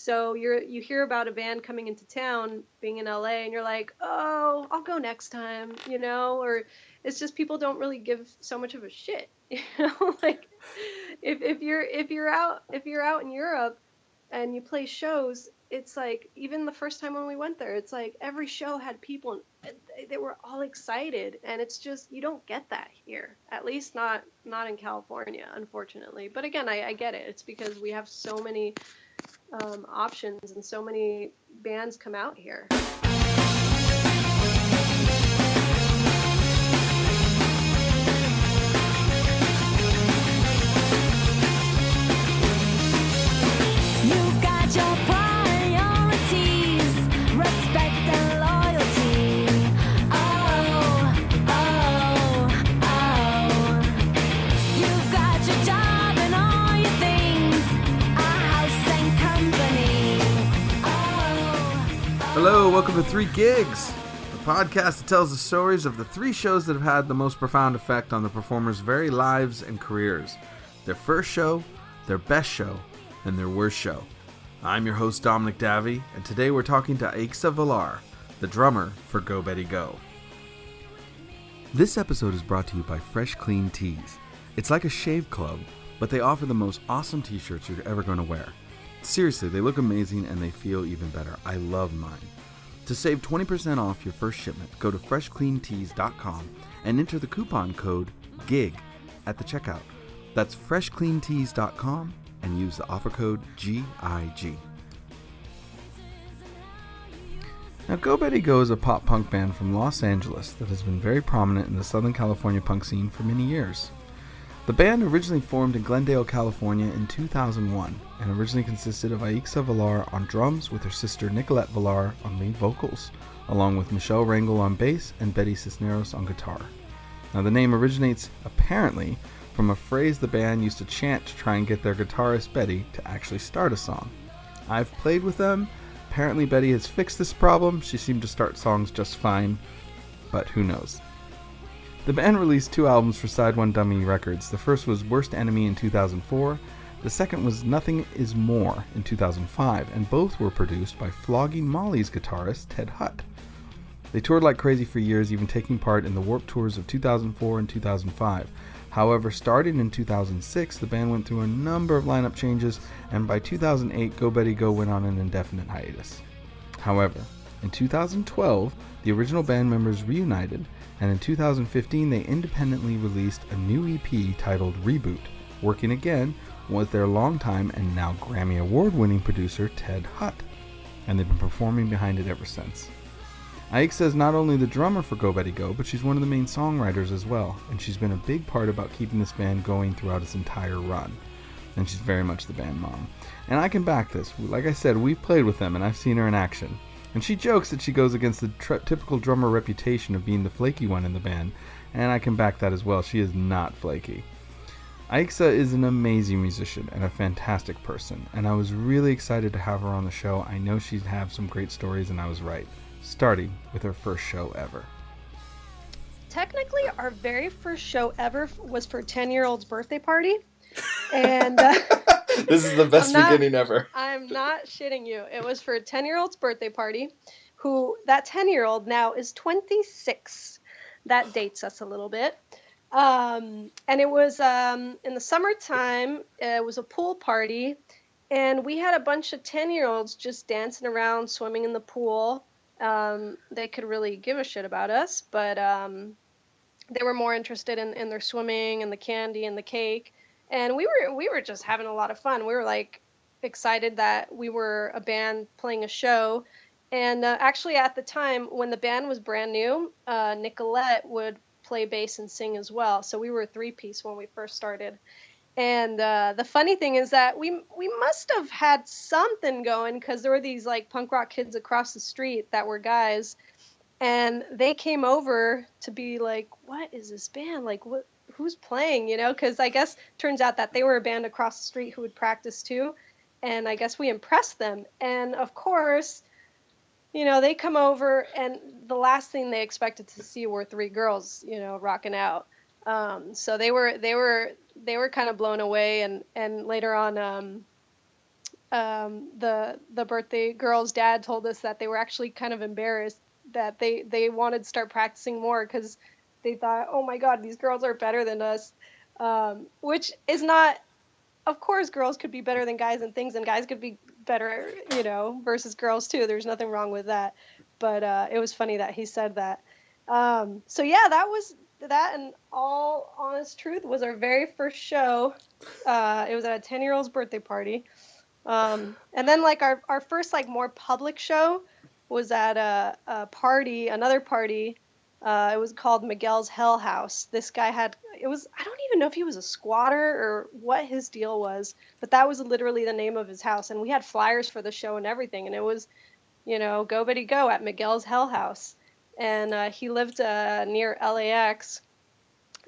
So you hear about a band coming into town, being in LA, and you're like, oh, I'll go next time, or it's just people don't really give so much of a shit, like if you're out in Europe and you play shows, it's like even the first time when we went there, it's like every show had people and they were all excited, and it's just you don't get that here, at least not in California, unfortunately. But again, I get it. It's because we have so many options and so many bands come out here. Hello, welcome to Three Gigs, the podcast that tells the stories of the three shows that have had the most profound effect on the performers' very lives and careers. Their first show, their best show, and their worst show. I'm your host, Dominic Davy, and today we're talking to Aixa Vilar, the drummer for Go Betty Go. This episode is brought to you by Fresh Clean Tees. It's like a shave club, but they offer the most awesome t-shirts you're ever going to wear. Seriously, they look amazing and they feel even better. I love mine. To save 20% off your first shipment, go to freshcleantees.com and enter the coupon code GIG at the checkout. That's freshcleantees.com and use the offer code GIG. Now, Go Betty Go is a pop punk band from Los Angeles that has been very prominent in the Southern California punk scene for many years. The band originally formed in Glendale, California in 2001 and originally consisted of Aixa Vilar on drums with her sister Nicolette Vilar on lead vocals, along with Michelle Rangel on bass and Betty Cisneros on guitar. Now the name originates, apparently, from a phrase the band used to chant to try and get their guitarist Betty to actually start a song. I've played with them. Apparently Betty has fixed this problem. She seemed to start songs just fine, but who knows. The band released 2 albums for Side One Dummy Records. The first was Worst Enemy in 2004. The second was Nothing Is More in 2005, and both were produced by Flogging Molly's guitarist Ted Hutt. They toured like crazy for years, even taking part in the Warped Tours of 2004 and 2005. However, starting in 2006, the band went through a number of lineup changes, and by 2008, Go Betty Go went on an indefinite hiatus. However, in 2012, the original band members reunited, and in 2015 they independently released a new EP titled Reboot, working again with their longtime and now Grammy Award-winning producer Ted Hutt, and they've been performing behind it ever since. Aixa is not only the drummer for Go Betty Go, but she's one of the main songwriters as well, and she's been a big part about keeping this band going throughout its entire run. And she's very much the band mom. And I can back this. Like I said, we've played with them and I've seen her in action. And she jokes that she goes against the typical drummer reputation of being the flaky one in the band, and I can back that as well. She is not flaky. Aixa is an amazing musician and a fantastic person, and I was really excited to have her on the show. I know she'd have some great stories, and I was right, starting with her first show ever. Technically, our very first show ever was for 10-year-old's birthday party, and This is the best beginning ever. I'm not shitting you. It was for a 10-year-old's birthday party, who that 10-year-old now is 26. That dates us a little bit. And it was in the summertime. It was a pool party, and we had a bunch of 10-year-olds just dancing around, swimming in the pool. They could really give a shit about us, but they were more interested in their swimming and the candy and the cake. And we were just having a lot of fun. We were like excited that we were a band playing a show. And actually at the time when the band was brand new, Nicolette would play bass and sing as well. So we were a 3-piece when we first started. And the funny thing is that we must have had something going, because there were these like punk rock kids across the street that were guys. And they came over to be like, what is this band? Like, who's playing, because I guess turns out that they were a band across the street who would practice too, and I guess we impressed them. And of course, they come over, and the last thing they expected to see were 3 girls, rocking out. So they were kind of blown away, and later on, the birthday girl's dad told us that they were actually kind of embarrassed that they wanted to start practicing more because they thought, oh my God, these girls are better than us, which is not. Of course, girls could be better than guys in things, and guys could be better, versus girls too. There's nothing wrong with that. But it was funny that he said that. So yeah, that. And all honest truth was our very first show. It was at a 10-year-old's birthday party. And then like our first like more public show was at another party. It was called Miguel's Hell House. This guy I don't even know if he was a squatter or what his deal was, but that was literally the name of his house. And we had flyers for the show and everything. And it was, go Betty go at Miguel's Hell House. And he lived near LAX.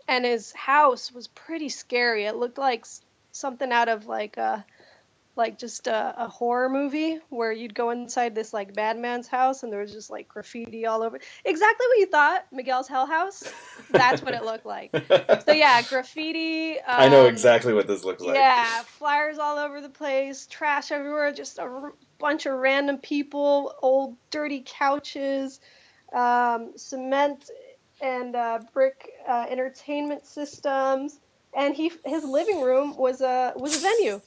And his house was pretty scary. It looked like something out of like just a horror movie where you'd go inside this like bad man's house and there was just like graffiti all over. Exactly what you thought, Miguel's Hell House. That's what it looked like. So yeah, graffiti. I know exactly what this looks like. Yeah, flyers all over the place, trash everywhere, just a bunch of random people, old dirty couches, cement and brick entertainment systems, and his living room was a venue.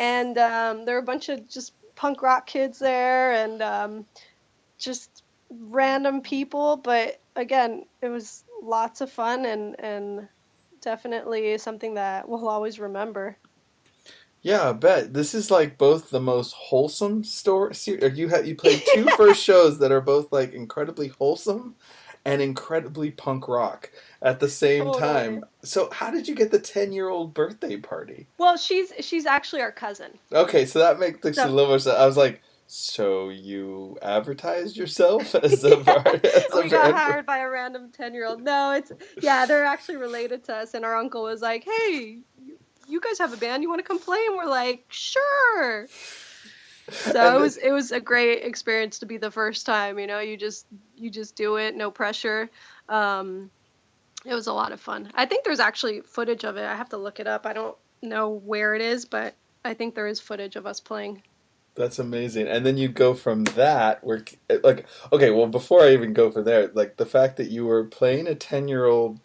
And there were a bunch of just punk rock kids there and just random people. But again, it was lots of fun and definitely something that we'll always remember. Yeah, I bet. This is like both the most wholesome story. You played two first shows that are both like incredibly wholesome and incredibly punk rock at the same time. So how did you get the 10-year-old birthday party? Well, she's actually our cousin. Okay, so that makes a little more sense. I was like, so you advertised yourself as a we got hired by a random 10-year-old. No, they're actually related to us, and our uncle was like, hey, you guys have a band, you want to come play? And we're like, sure. So it was a great experience to be the first time, you just do it, no pressure. It was a lot of fun. I think there's actually footage of it. I have to look it up. I don't know where it is, but I think there is footage of us playing. That's amazing. And then you go from that, where like, okay, well, before I even go for there, like the fact that you were playing a 10-year-old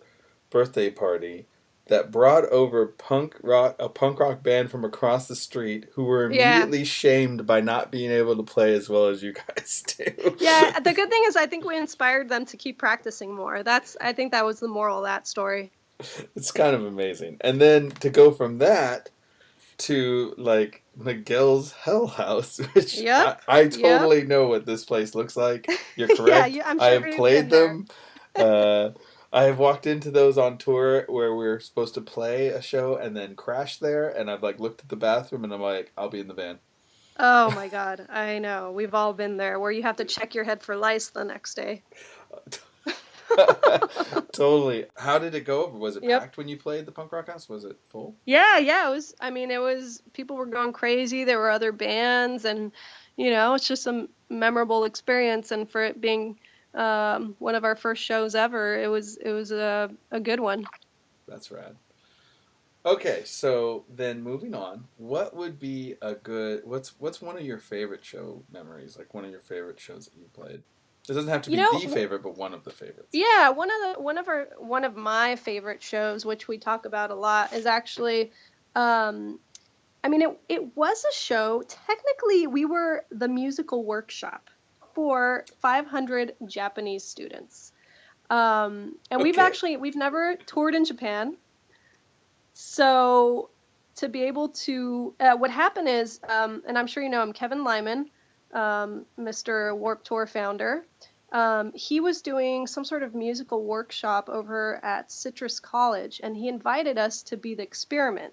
birthday party that brought over a punk rock band from across the street who were immediately shamed by not being able to play as well as you guys do. Yeah, the good thing is I think we inspired them to keep practicing more. I think that was the moral of that story. It's kind of amazing. And then to go from that to like Miguel's Hell House, which I totally know what this place looks like. You're correct. I'm sure I have played them. I have walked into those on tour where we were supposed to play a show and then crash there, and I've like looked at the bathroom and I'm like, I'll be in the band. Oh my God, I know. We've all been there where you have to check your head for lice the next day. Totally. How did it go over? Was it packed when you played the punk rock house? Was it full? Yeah, it was. I mean, people were going crazy. There were other bands, and it's just a memorable experience. And for it being one of our first shows ever, it was a good one. That's rad. Okay, so then moving on, what would be what's one of your favorite show memories? Like one of your favorite shows that you played? It doesn't have to be the favorite, but one of the favorites. Yeah, one of my favorite shows, which we talk about a lot, is actually, it was a show. Technically, we were the musical workshop for 500 Japanese students, and we've never toured in Japan. So to be able to, what happened is, and I'm sure you know him, Kevin Lyman. Mr. Warped Tour founder, he was doing some sort of musical workshop over at Citrus College, and he invited us to be the experiment.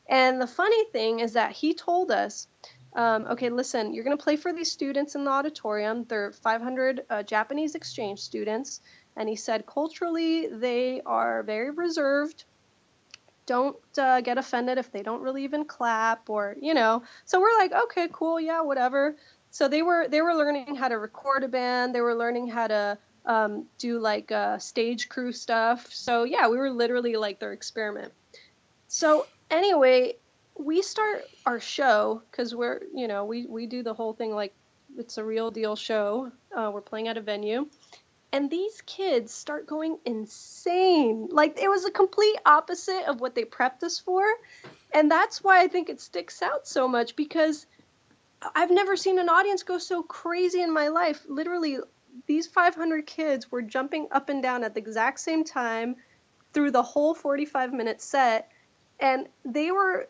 And the funny thing is that he told us, okay, listen, you're going to play for these students in the auditorium. They're 500 Japanese exchange students. And he said, culturally, they are very reserved. Don't get offended if they don't really even clap or, So we're like, okay, cool, yeah, whatever. So they were learning how to record a band. They were learning how to do like stage crew stuff. So yeah, we were literally like their experiment. So anyway, we start our show because we're, we do the whole thing like it's a real deal show. We're playing at a venue. And these kids start going insane. Like, it was a complete opposite of what they prepped us for. And that's why I think it sticks out so much, because I've never seen an audience go so crazy in my life. Literally, these 500 kids were jumping up and down at the exact same time through the whole 45-minute set. And they were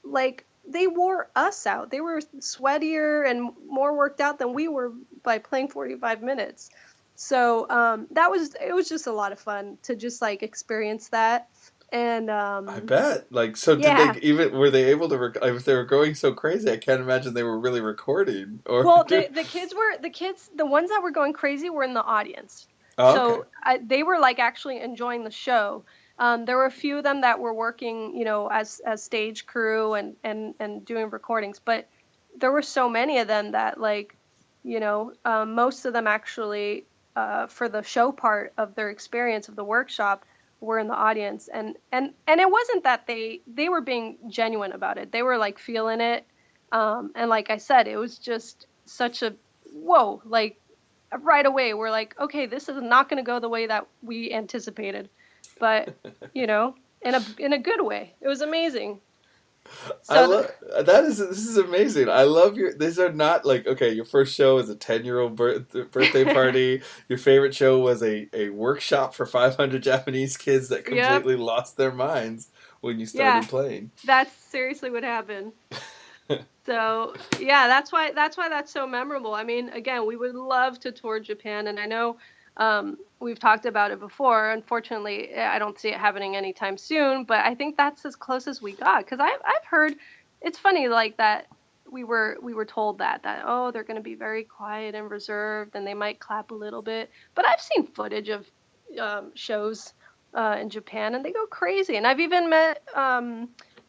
like, they wore us out. They were sweatier and more worked out than we were by playing 45 minutes. So it was just a lot of fun to just like experience that. And I bet. Like, so yeah. were they able to, if they were going so crazy, I can't imagine they were really recording. Or Well, the ones that were going crazy were in the audience. Oh, So okay. they were like actually enjoying the show. There were a few of them that were working, as stage crew and doing recordings, but there were so many of them that like, most of them actually, for the show part of their experience of the workshop, were in the audience, and it wasn't that they were being genuine about it. They were like feeling it, and like I said, it was just such a whoa. Like right away, we're like, okay, this is not going to go the way that we anticipated, but in a good way. It was amazing. I So love this is amazing. I love these are not like, okay, your first show is a 10-year-old birthday party. Your favorite show was a workshop for 500 Japanese kids that yep, completely lost their minds when you yeah, started playing. that's seriously what happened. So yeah, that's so memorable. I mean, again, we would love to tour Japan, and I know we've talked about it before. Unfortunately, I don't see it happening anytime soon. But I think that's as close as we got, because I've heard it's funny like that. We were told that oh, they're going to be very quiet and reserved, and they might clap a little bit. But I've seen footage of shows in Japan, and they go crazy. And I've even met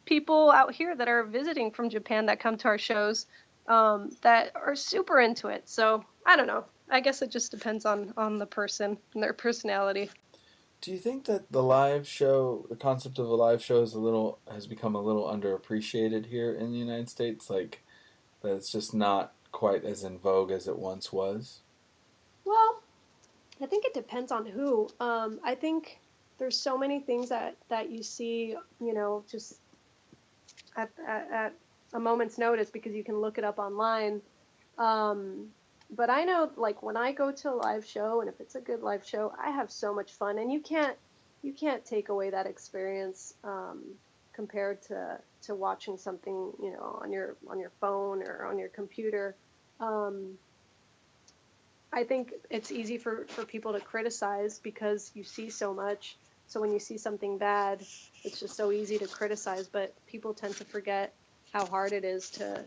people out here that are visiting from Japan that come to our shows that are super into it. So I don't know. I guess it just depends on the person and their personality. Do you think that the concept of a live show has become a little underappreciated here in the United States? Like, that it's just not quite as in vogue as it once was? Well, I think it depends on who. I think there's so many things that you see, just at a moment's notice because you can look it up online. But I know, like, when I go to a live show, and if it's a good live show, I have so much fun, and you can't take away that experience compared to watching something, on your phone or on your computer. Um, I think it's easy for people to criticize because you see so much. So when you see something bad, it's just so easy to criticize, but people tend to forget how hard it is to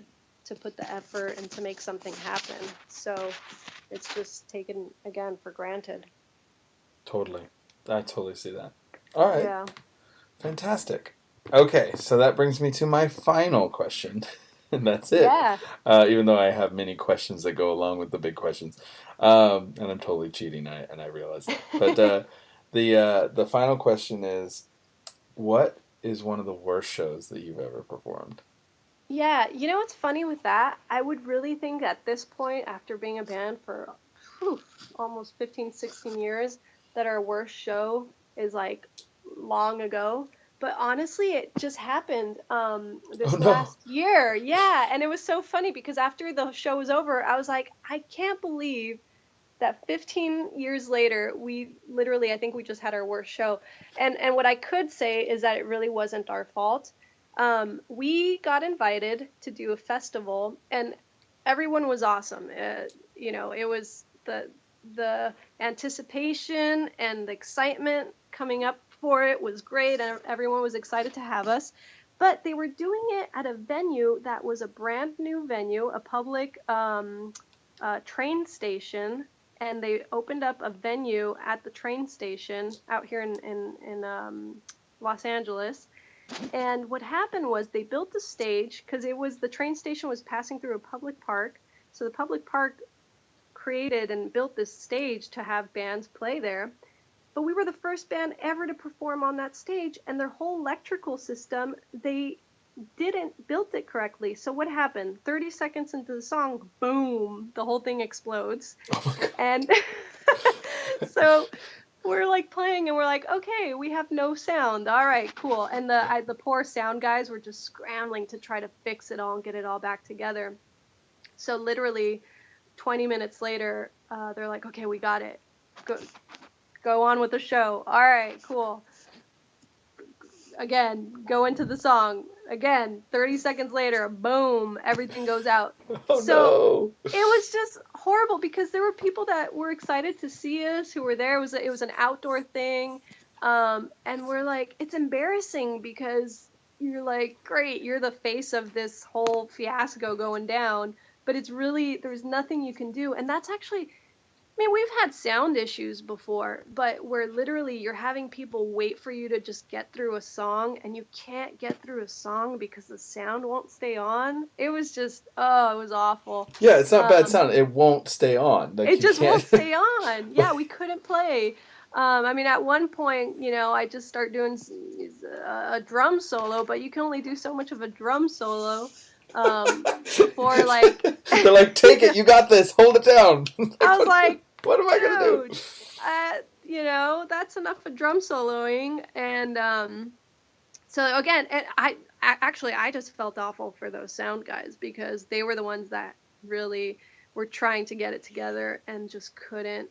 put the effort and to make something happen. So it's just taken again for granted. Totally. I totally see that. All right. Yeah. Fantastic. Okay, so that brings me to my final question. And that's it. Yeah. Even though I have many questions that go along with the big questions. And I'm totally cheating, and I realize that. But the final question is, what is one of the worst shows that you've ever performed? Yeah, what's funny with that? I would really think at this point, after being a band for whew, almost 15, 16 years, that our worst show is like long ago. But honestly, it just happened Oh this no. last year. Yeah, and it was so funny because after the show was over, I was like, I can't believe that 15 years later, I think we just had our worst show. And what I could say is that it really wasn't our fault. We got invited to do a festival, and everyone was awesome. It was the anticipation and the excitement coming up for it was great, and everyone was excited to have us. But they were doing it at a venue that was a brand new venue, a public train station, and they opened up a venue at the train station out here in Los Angeles. And what happened was they built the stage because the train station was passing through a public park. So the public park created and built this stage to have bands play there. But we were the first band ever to perform on that stage, and their whole electrical system, they didn't build it correctly. So what happened? 30 seconds into the song, boom, the whole thing explodes. Oh my God. And so we're like playing and we're like, okay, we have no sound. All right, cool. And the poor sound guys were just scrambling to try to fix it all and get it all back together. So literally 20 minutes later, they're like, okay, we got it. Go on with the show. All right, cool. Again, go into the song. Again, 30 seconds later, boom, everything goes out. Oh, so no. It was just horrible because there were people that were excited to see us who were there. It was an outdoor thing. And we're like, it's embarrassing because you're like, great, you're the face of this whole fiasco going down. But it's really, there's nothing you can do. And that's actually, I mean, we've had sound issues before, but where literally you're having people wait for you to just get through a song, and you can't get through a song because the sound won't stay on. It was just, it was awful. Yeah, it's not bad sound. It won't stay on. Like, it just won't stay on. Yeah, we couldn't play. I mean, at one point, I just start doing a drum solo, but you can only do so much of a drum solo. Before, like... They're like, take it, you got this, hold it down. I was like, what am I going to do? That's enough for drum soloing. And so, again, and I just felt awful for those sound guys because they were the ones that really were trying to get it together and just couldn't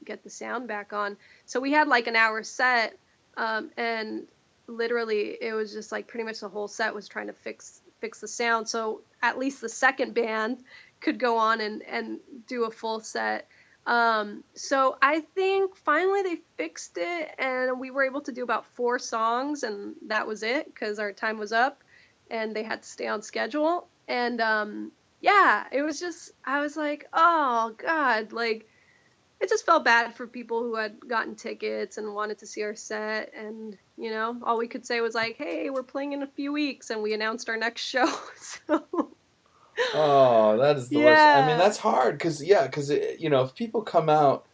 get the sound back on. So we had like an hour set, and literally it was just like pretty much the whole set was trying to fix the sound, so at least the second band could go on and do a full set. So I think finally they fixed it, and we were able to do about 4 songs, and that was it because our time was up and they had to stay on schedule. And it was just, I was like, oh God, like it just felt bad for people who had gotten tickets and wanted to see our set. And all we could say was like, hey, we're playing in a few weeks, and we announced our next show. So Oh, that is the worst. I mean, that's hard because if people come out,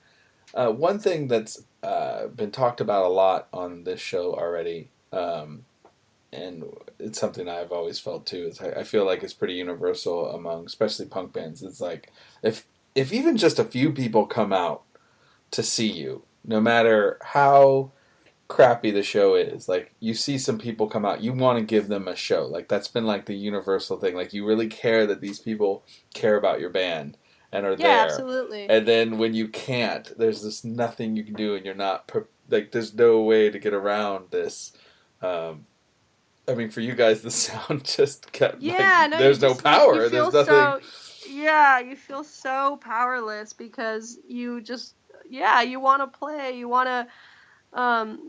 one thing that's been talked about a lot on this show already, and it's something I've always felt too, is I feel like it's pretty universal among especially punk bands. It's like if even just a few people come out to see you, no matter how crappy the show is, like you see some people come out, you want to give them a show. Like that's been like the universal thing. Like you really care that these people care about your band and are there. Yeah, absolutely. And then when you can't, there's just nothing you can do, and you're not like there's no way to get around this. I mean, for you guys, the sound just kept. Yeah, like, there's no power. There's nothing. You feel so powerless because you just you want to play, you want to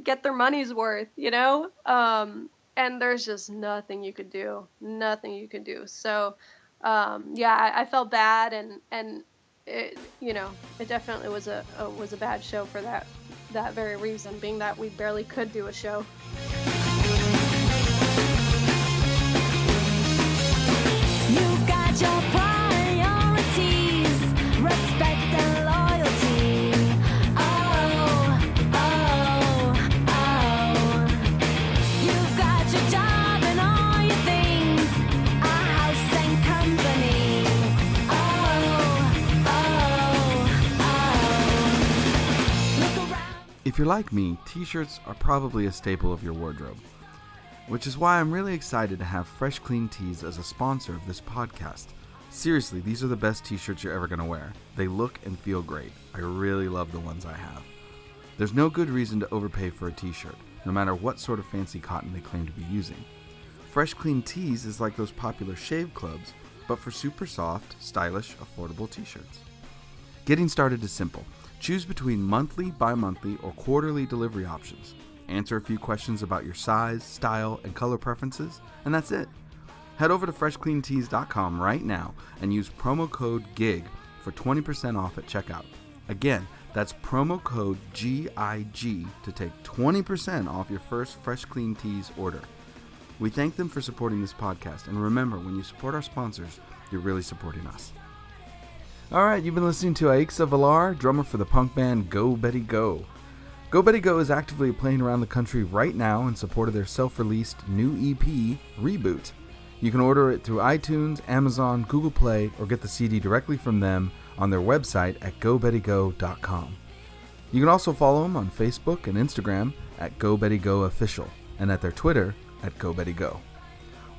get their money's worth, and there's just nothing you could do. So, I felt bad, and it, it definitely was a bad show for that very reason, being that we barely could do a show. You got your priorities, respect and loyalty. You've got your job and all your things, a house and company. Look around. If you're like me, t-shirts are probably a staple of your wardrobe, which is why I'm really excited to have Fresh Clean Tees as a sponsor of this podcast. Seriously, these are the best t-shirts you're ever going to wear. They look and feel great. I really love the ones I have. There's no good reason to overpay for a t-shirt, no matter what sort of fancy cotton they claim to be using. Fresh Clean Tees is like those popular shave clubs, but for super soft, stylish, affordable t-shirts. Getting started is simple. Choose between monthly, bi-monthly, or quarterly delivery options. Answer a few questions about your size, style, and color preferences, and that's it. Head over to freshcleantees.com right now and use promo code GIG for 20% off at checkout. Again, that's promo code GIG to take 20% off your first Fresh Clean Tees order. We thank them for supporting this podcast, and remember, when you support our sponsors, you're really supporting us. Alright, you've been listening to Aixa Vilar, drummer for the punk band Go Betty Go. Go Betty Go is actively playing around the country right now in support of their self-released new EP, Reboot. You can order it through iTunes, Amazon, Google Play, or get the CD directly from them on their website at gobettygo.com. You can also follow them on Facebook and Instagram at GoBettyGoOfficial and at their Twitter at GoBettyGo.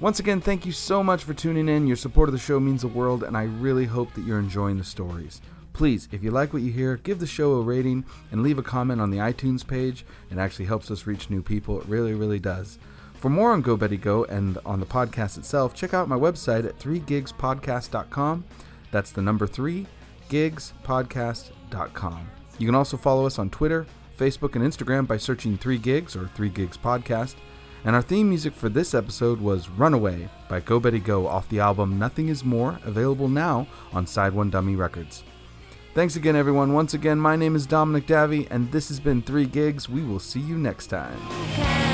Once again, thank you so much for tuning in. Your support of the show means the world, and I really hope that you're enjoying the stories. Please, if you like what you hear, give the show a rating and leave a comment on the iTunes page. It actually helps us reach new people. It really, really does. For more on Go Betty Go and on the podcast itself, check out my website at 3gigspodcast.com. That's the number 3, gigspodcast.com. You can also follow us on Twitter, Facebook, and Instagram by searching 3 Gigs or 3 Gigs Podcast. And our theme music for this episode was Runaway by Go Betty Go off the album Nothing Is More, available now on Side One Dummy Records. Thanks again, everyone. Once again, my name is Dominic Davey, and this has been 3 Gigs. We will see you next time.